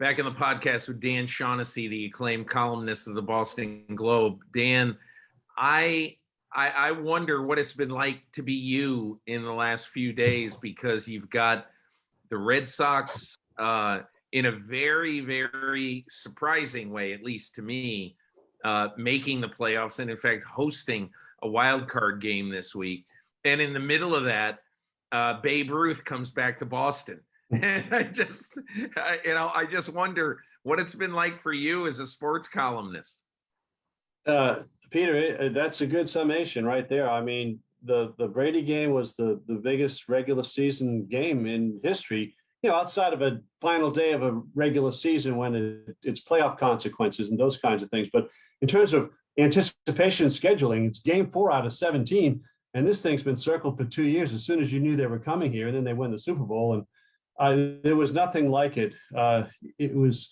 Back in the podcast with Dan Shaughnessy, the acclaimed columnist of the Boston Globe. Dan, I wonder what it's been like to be you in the last few days, because you've got the Red Sox in a very, very surprising way, at least to me, making the playoffs and, in fact, hosting a wild card game this week. And in the middle of that, Babe Ruth comes back to Boston. And I just wonder what it's been like for you as a sports columnist. Peter, that's a good summation right there. I mean, the Brady game was the biggest regular season game in history, outside of a final day of a regular season when it's playoff consequences and those kinds of things. But in terms of anticipation and scheduling, it's game 4 out of 17. And this thing's been circled for 2 years as soon as you knew they were coming here. And then they win the Super Bowl. And there was nothing like it. It was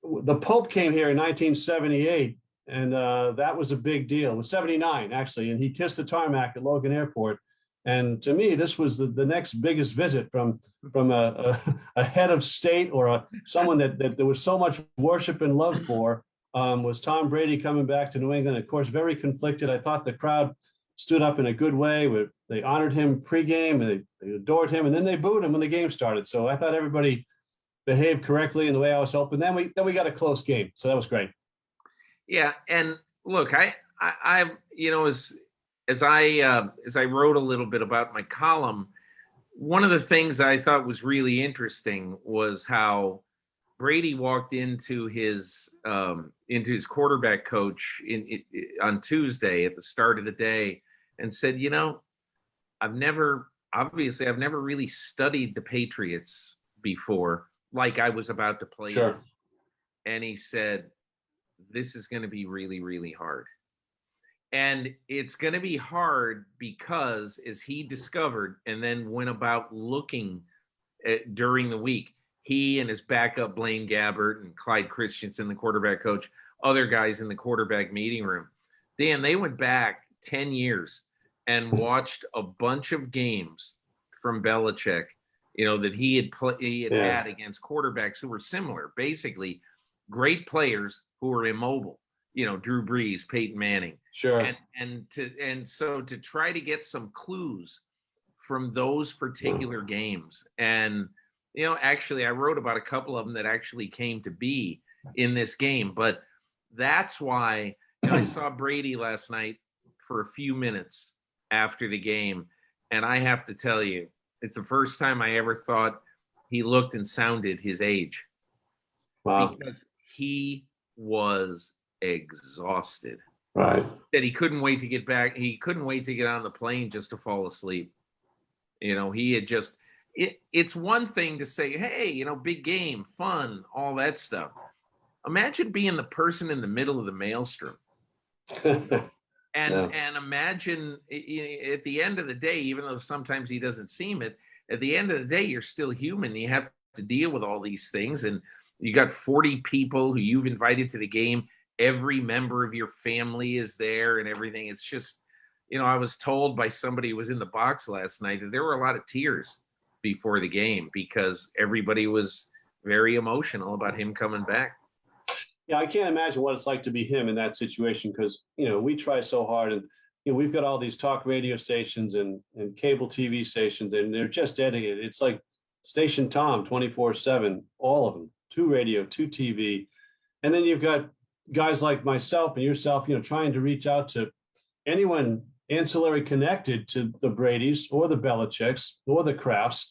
the Pope came here in 1978, and that was a big deal. It was 79 actually, and he kissed the tarmac at Logan Airport. And to me, this was the next biggest visit from a head of state or someone that there was so much worship and love for. Was Tom Brady coming back to New England? Of course, very conflicted. I thought the crowd stood up in a good way. They honored him pregame and they adored him, and then they booed him when the game started. So I thought everybody behaved correctly in the way I was hoping. Then we got a close game, so that was great. Yeah, and look, I as I wrote a little bit about my column, one of the things I thought was really interesting was how Brady walked into his quarterback coach on Tuesday at the start of the day and said, I've never really studied the Patriots before, like I was about to play. Sure. And he said, this is going to be really, really hard. And it's going to be hard because, as he discovered and then went about looking at during the week, he and his backup, Blaine Gabbert and Clyde Christensen, the quarterback coach, other guys in the quarterback meeting room, Dan, they went back 10 years and watched a bunch of games from Belichick, that he had had against quarterbacks who were similar, basically great players who were immobile, Drew Brees, Peyton Manning. Sure. And so to try to get some clues from those particular games. And, actually I wrote about a couple of them that actually came to be in this game, but that's why I saw Brady last night for a few minutes after the game. And I have to tell you, it's the first time I ever thought he looked and sounded his age. Wow. Because he was exhausted. Right. That he couldn't wait to get back. He couldn't wait to get on the plane just to fall asleep. He had just, it's one thing to say, hey, big game, fun, all that stuff. Imagine being the person in the middle of the maelstrom. And imagine at the end of the day, even though sometimes he doesn't seem it, at the end of the day, you're still human. You have to deal with all these things. And you got 40 people who you've invited to the game. Every member of your family is there and everything. It's just, I was told by somebody who was in the box last night that there were a lot of tears before the game because everybody was very emotional about him coming back. Yeah, I can't imagine what it's like to be him in that situation because, we try so hard and, we've got all these talk radio stations and cable TV stations and they're just dedicated. It's like Station Tom 24/7, all of them, 2 radio, 2 TV. And then you've got guys like myself and yourself, trying to reach out to anyone ancillary connected to the Bradys or the Belichicks or the Krafts.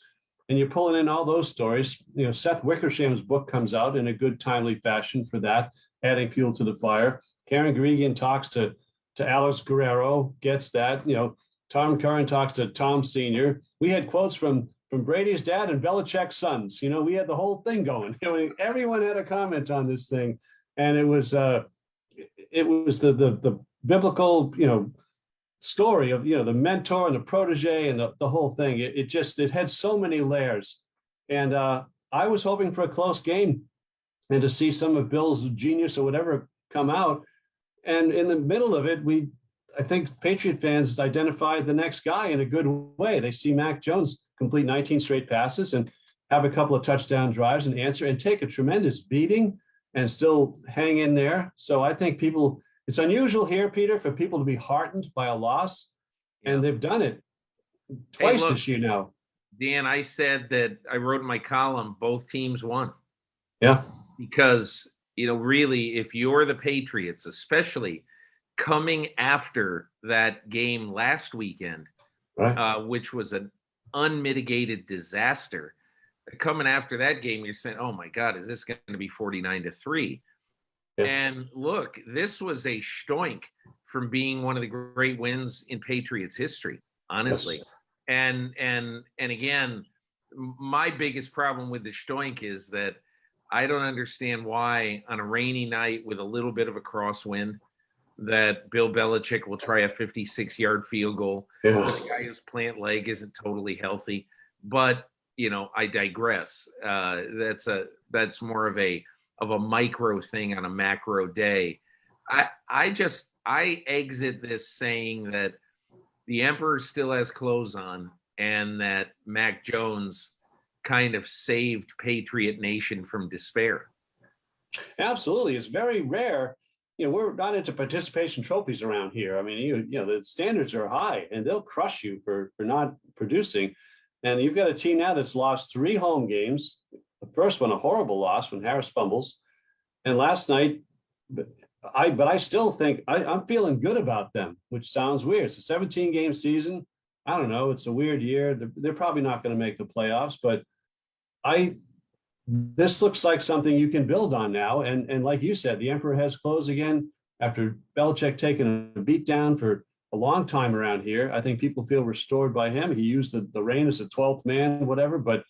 And you're pulling in all those stories. Seth Wickersham's book comes out in a good, timely fashion for that, adding fuel to the fire. Karen Gregan talks to Alex Guerrero, gets that. Tom Curran talks to Tom Sr. We had quotes from Brady's dad and Belichick's sons. We had the whole thing going. Everyone had a comment on this thing. And it was the biblical, story of, the mentor and the protege and the whole thing. It had so many layers. And I was hoping for a close game and to see some of Bill's genius or whatever come out. And in the middle of it, I think Patriot fans identified the next guy in a good way. They see Mac Jones complete 19 straight passes. And have a couple of touchdown drives and answer and take a tremendous beating and still hang in there. So I think it's unusual here, Peter, for people to be heartened by a loss, and they've done it twice this year now. Dan, I said that I wrote in my column, both teams won. Yeah. Because, really, if you're the Patriots, especially coming after that game last weekend, right. Which was an unmitigated disaster, coming after that game, you're saying, oh my God, is this going to be 49-3? Yeah. And look, this was a shtoink from being one of the great wins in Patriots history, honestly. Yes. And again, my biggest problem with the shtoink is that I don't understand why on a rainy night with a little bit of a crosswind that Bill Belichick will try a 56-yard field goal. Yeah. The guy whose plant leg isn't totally healthy. But, I digress. That's more of a micro thing on a macro day. I exit this saying that the Emperor still has clothes on and that Mac Jones kind of saved Patriot Nation from despair. Absolutely. It's very rare. We're not into participation trophies around here. I mean, the standards are high and they'll crush you for not producing. And you've got a team now that's lost 3 home games. The first one, a horrible loss when Harris fumbles. And last night, but I still think I'm feeling good about them, which sounds weird. It's a 17-game season. I don't know. It's a weird year. They're probably not going to make the playoffs, but this looks like something you can build on now. And like you said, the Emperor has clothes again after Belichick taking a beat down for a long time around here. I think people feel restored by him. He used the reign as a 12th man, whatever, but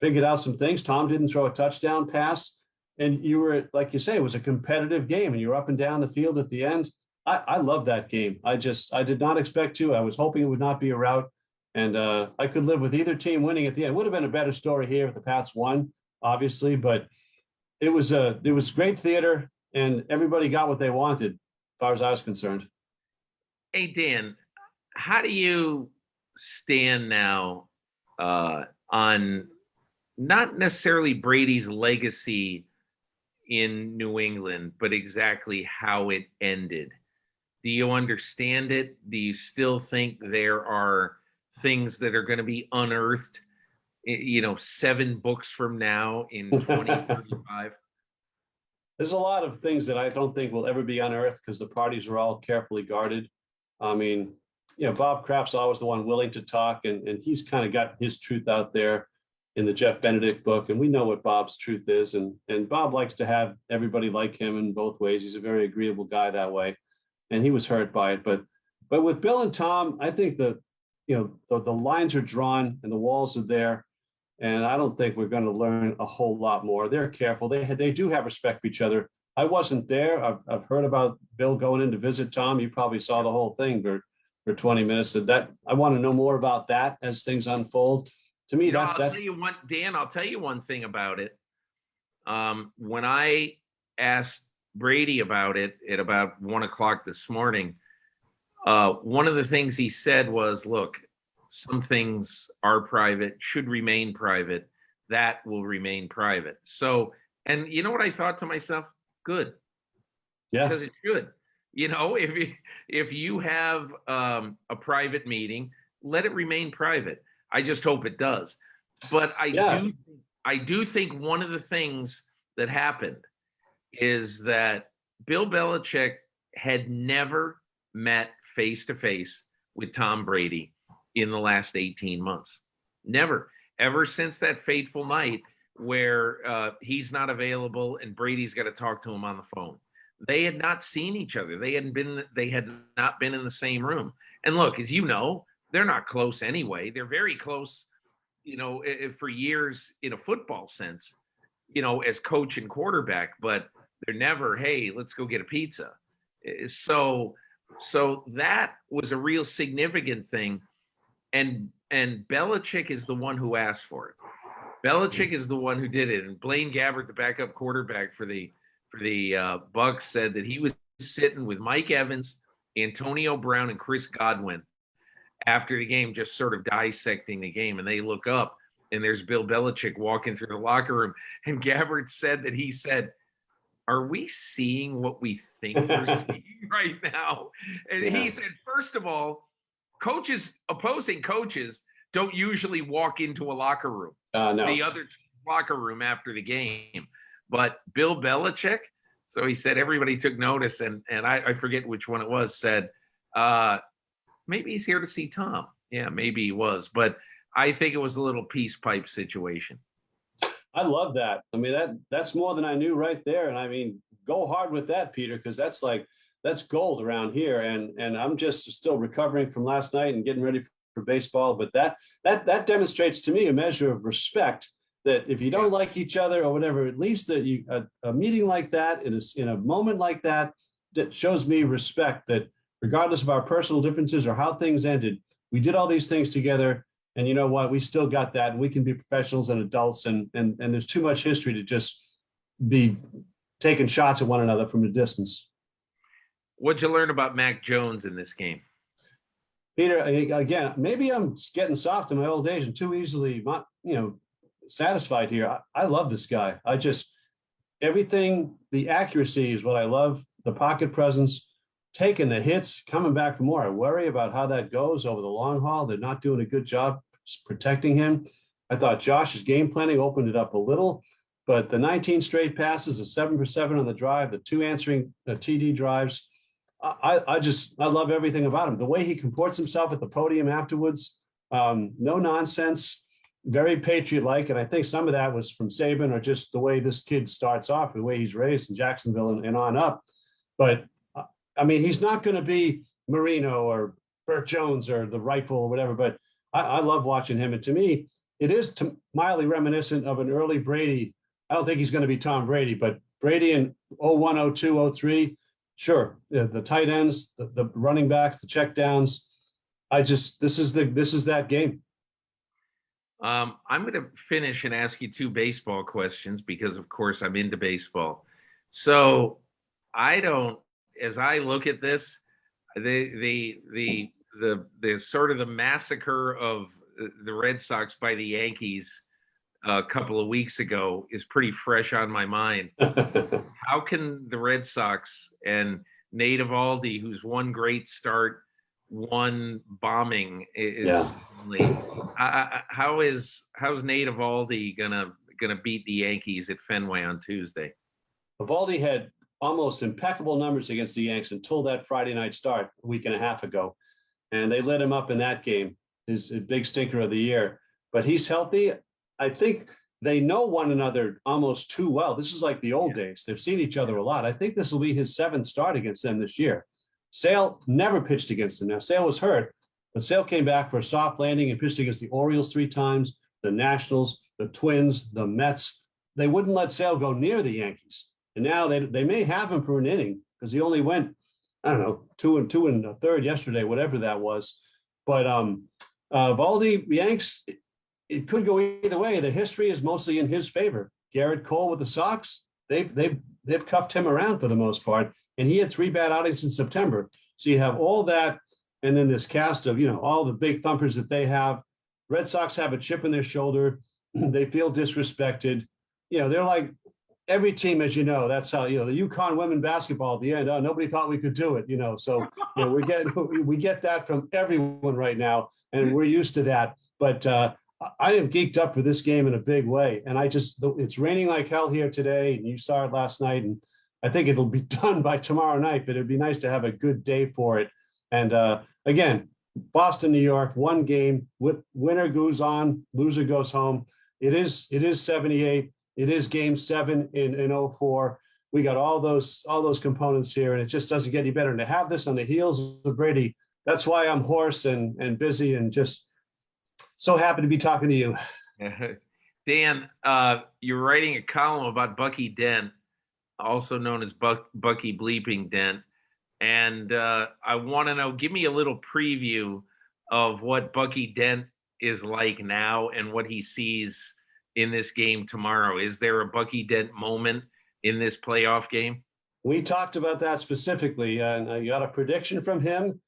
figured out some things. Tom didn't throw a touchdown pass. And you were, like you say, it was a competitive game and you were up and down the field at the end. I love that game. I did not expect to. I was hoping it would not be a rout. And I could live with either team winning at the end. It would have been a better story here if the Pats won, obviously, but it was great theater and everybody got what they wanted, as far as I was concerned. Hey, Dan, how do you stand now on not necessarily Brady's legacy in New England, but exactly how it ended? Do you understand it? Do you still think there are things that are going to be unearthed, 7 books from now in 2035? There's a lot of things that I don't think will ever be unearthed because the parties are all carefully guarded. I mean, Bob Kraft's always the one willing to talk, and he's kind of got his truth out there in the Jeff Benedict book, and we know what Bob's truth is. And Bob likes to have everybody like him in both ways. He's a very agreeable guy that way, and he was hurt by it. But with Bill and Tom, I think the lines are drawn and the walls are there, and I don't think we're going to learn a whole lot more. They're careful. They do have respect for each other. I wasn't there. I've heard about Bill going in to visit Tom. You probably saw the whole thing for 20 minutes. That I want to know more about that as things unfold. To me, I'll tell you one thing about it. When I asked Brady about it at about 1:00 this morning, one of the things he said was, look, some things are private, should remain private. That will remain private. So, and you know what I thought to myself? Good. Yeah. Because it should. If you have a private meeting, let it remain private. I just hope it does. But I do think one of the things that happened is that Bill Belichick had never met face-to-face with Tom Brady in the last 18 months. Never. Ever since that fateful night where he's not available and Brady's got to talk to him on the phone. They had not seen each other. They had not been in the same room. And look, as you know, they're not close anyway. They're very close, for years in a football sense, as coach and quarterback, but they're never, hey, let's go get a pizza. So that was a real significant thing. And Belichick is the one who asked for it. Belichick is the one who did it. And Blaine Gabbert, the backup quarterback for the Bucs, said that he was sitting with Mike Evans, Antonio Brown, and Chris Godwin after the game, just sort of dissecting the game. And they look up and there's Bill Belichick walking through the locker room, and Gabbard said that he said, "Are we seeing what we think we're seeing right now?" And he said, first of all, opposing coaches don't usually walk into a locker room, No. the other locker room after the game. But Bill Belichick, so he said everybody took notice, and I forget which one it was, said, maybe he's here to see Tom. Yeah, maybe he was. But I think it was a little peace pipe situation. I love that. I mean, that's more than I knew right there. And I mean, go hard with that, Peter, because that's gold around here. And I'm just still recovering from last night and getting ready for baseball. But that demonstrates to me a measure of respect, that if you don't like each other or whatever, at least that a meeting like that in a moment like that shows me respect, that regardless of our personal differences or how things ended, we did all these things together. And you know what? We still got that, and we can be professionals and adults. And there's too much history to just be taking shots at one another from a distance. What'd you learn about Mac Jones in this game? Peter, again, maybe I'm getting soft in my old age and too easily, satisfied here. I love this guy. Everything, the accuracy is what I love. The pocket presence, taking the hits, coming back for more. I worry about how that goes over the long haul. They're not doing a good job protecting him. I thought Josh's game planning opened it up a little, but the 19 straight passes, the 7 for 7 on the drive, the 2 answering TD drives, I love everything about him. The way he comports himself at the podium afterwards, no nonsense, very Patriot-like. And I think some of that was from Saban, or just the way this kid starts off, the way he's raised in Jacksonville and on up. But I mean, he's not going to be Marino or Burt Jones or the rifle or whatever, but I love watching him. And to me, it is mildly reminiscent of an early Brady. I don't think he's going to be Tom Brady, but Brady in 01, 02, 03, sure. The tight ends, the running backs, the check downs. This is that game. I'm going to finish and ask you 2 baseball questions because, of course, I'm into baseball. So as I look at this, the sort of the massacre of the Red Sox by the Yankees a couple of weeks ago is pretty fresh on my mind. How can the Red Sox and Nate Eovaldi, who's one great start, one bombing, how's Nate Eovaldi gonna beat the Yankees at Fenway on Tuesday? Eovaldi had almost impeccable numbers against the Yanks until that Friday night start a week and a half ago. And they lit him up in that game, his big stinker of the year. But he's healthy. I think they know one another almost too well. This is like the old days. They've seen each other a lot. I think this will be his 7th start against them this year. Sale never pitched against him. Now, Sale was hurt, but Sale came back for a soft landing and pitched against the Orioles 3 times, the Nationals, the Twins, the Mets. They wouldn't let Sale go near the Yankees. And now they may have him for an inning because he only went, I don't know, 2 and 2 1/3 yesterday, whatever that was. But Eovaldi, Yanks, it could go either way. The history is mostly in his favor. Garrett Cole with the Sox, they've cuffed him around for the most part, and he had 3 bad outings in September. So you have all that, and then this cast of all the big thumpers that they have. Red Sox have a chip in their shoulder. They feel disrespected. They're like every team, as you know. That's how the UConn women basketball at the end. Oh, nobody thought we could do it. So we get that from everyone right now, and we're used to that. But I am geeked up for this game in a big way, and it's raining like hell here today, and you saw it last night, and I think it'll be done by tomorrow night. But it'd be nice to have a good day for it. And again, Boston, New York, 1 game. Winner goes on, loser goes home. It is 78. It is game 7 in 04. We got all those components here, and it just doesn't get any better. And to have this on the heels of Brady, that's why I'm hoarse and busy and just so happy to be talking to you. Dan, you're writing a column about Bucky Dent, also known as Bucky Bleeping Dent. And I want to know, give me a little preview of what Bucky Dent is like now and what he sees in this game tomorrow. Is there a Bucky Dent moment in this playoff game? We talked about that specifically, and I got a prediction from him.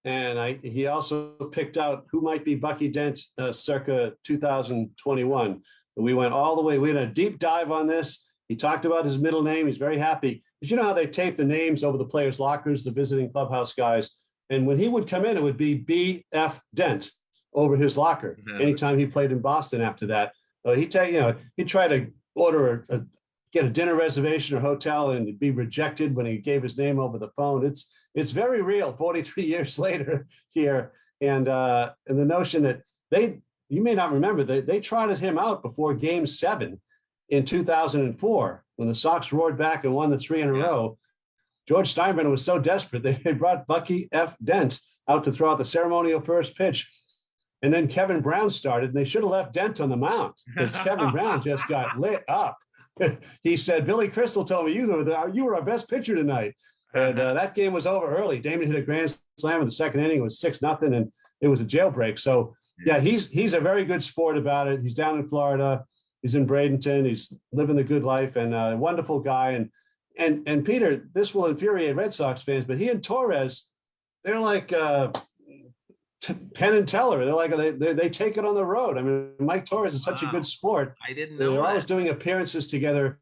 And he also picked out who might be Bucky Dent circa 2021. We went all the way. We had a deep dive on this. He talked about his middle name. He's very happy. Did you know how they tape the names over the players' lockers, the visiting clubhouse guys? And when he would come in, it would be B.F. Dent over his locker. Anytime he played in Boston after that, he'd try to order get a dinner reservation or hotel and be rejected when he gave his name over the phone. It's very real 43 years later here. And the notion that you may not remember, they trotted him out before Game 7 in 2004 when the Sox roared back and won the 3 in a row. George Steinbrenner was so desperate they brought Bucky F. Dent out to throw out the ceremonial first pitch. And then Kevin Brown started, and they should have left Dent on the mound because Kevin Brown just got lit up. He said, Billy Crystal told me you were our best pitcher tonight. And that game was over early. Damon hit a grand slam in the second inning. It was 6-0, and it was a jailbreak. So, yeah, he's a very good sport about it. He's down in Florida. He's in Bradenton. He's living the good life and a wonderful guy. And Peter, this will infuriate Red Sox fans, but he and Torres, they're like Penn and Teller. They're like they take it on the road. I mean, Mike Torres is such a good sport. I didn't know. They're always doing appearances together.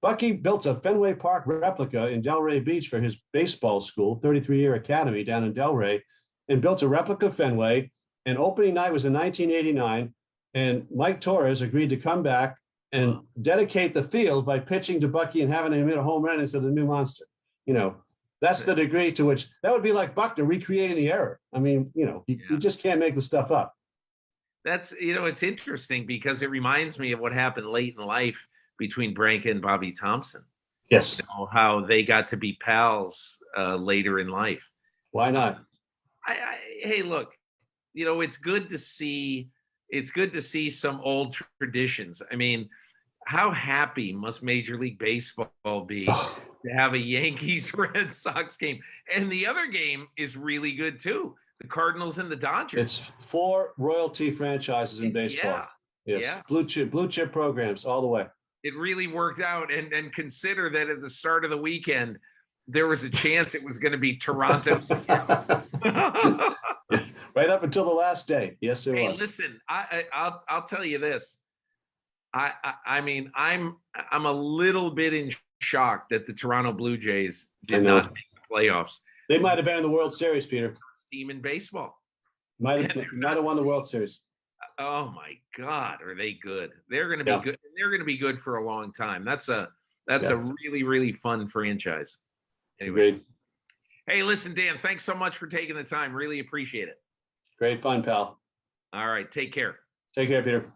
Bucky built a Fenway Park replica in Delray Beach for his baseball school, 33-year academy down in Delray, and built a replica Fenway. And opening night was in 1989. And Mike Torres agreed to come back and dedicate the field by pitching to Bucky and having him hit a home run into the new monster. That's the degree to which that would be like Buckner recreating the error. I mean, you just can't make the stuff up. That's, it's interesting because it reminds me of what happened late in life between Branca and Bobby Thompson. Yes. How they got to be pals later in life. Why not? Hey, look, it's good to see. It's good to see some old traditions. I mean, how happy must Major League Baseball be to have a Yankees-Red Sox game? And the other game is really good, too. The Cardinals and the Dodgers. It's 4 royalty franchises in baseball. Yes. Yeah. Blue chip programs all the way. It really worked out. And consider that at the start of the weekend, there was a chance it was going to be Toronto. Right up until the last day. Yes, it was. Hey, listen, I'll tell you this. I mean, I'm a little bit in shock that the Toronto Blue Jays did not make the playoffs. They might have been in the World Series, Peter. Team in baseball. Might have won the World Series. Oh my God, are they good? They're going to be good. They're going to be good for a long time. That's a really, really fun franchise. Anyway. Great. Hey, listen, Dan, thanks so much for taking the time. Really appreciate it. Great fun, pal. All right. Take care. Take care, Peter.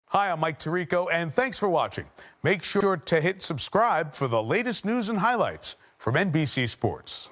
Hi, I'm Mike Tirico, and thanks for watching. Make sure to hit subscribe for the latest news and highlights from NBC Sports.